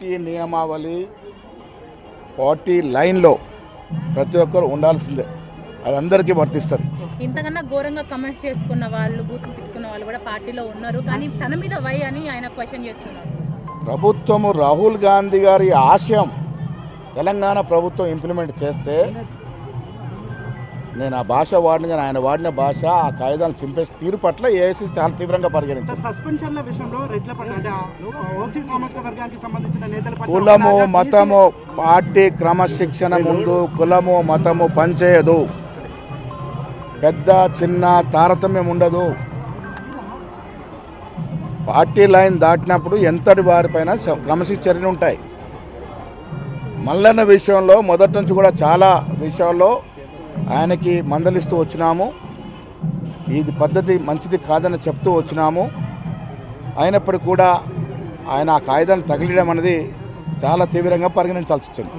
Party నియమావళి party లైన్లో ప్రతి ఒక్కరు ఉండాల్సిందే, అది అందరికీ వర్తిస్తుంది. ఇంతకన్నా ఘోరంగా కమెంట్స్ చేసుకున్న వాళ్ళు, బూతులు తిట్టుకున్న వాళ్ళు కూడా పార్టీలో ఉన్నారు. కానీ తన మీద వై అని ఆయన క్వశ్చన్ చేస్తున్నారు. ప్రభుత్వము రాహుల్ గాంధీ గారి ఆశయం తెలంగాణ ప్రభుత్వం ఇంప్లిమెంట్ చేస్తే నేను ఆ భాష వాడిన కానీ ఆయన వాడిన భాష ఆ కాయిదాలను చింపేసి తీరు పట్ల ఏఐసీ చాలా తీవ్రంగా పరిగణించారు. సస్పెన్షన్ల విషయంలో రెడ్ల పట్ల అంటే ఓసీ సామాజిక వర్గానికి సంబంధించిన నేతల కులము మతము పార్టీ క్రమశిక్షణ ముందు కులము మతము పనిచేయదు, పెద్ద చిన్న తారతమ్యం ఉండదు. పార్టీ లైన్ దాటినప్పుడు ఎంతటి వారిపైన క్రమశిక్షణ ఉంటాయి. మల్లన్న విషయంలో మొదటి నుంచి కూడా చాలా విషయాల్లో ఆయనకి మందలిస్తూ వచ్చినాము, ఇది పద్ధతి మంచిది కాదని చెప్తూ వచ్చినాము. అయినప్పటికీ కూడా ఆయన ఆ కాయిదాన్ని తగిలియడం అనేది చాలా తీవ్రంగా పరిగణించాల్సి వచ్చింది.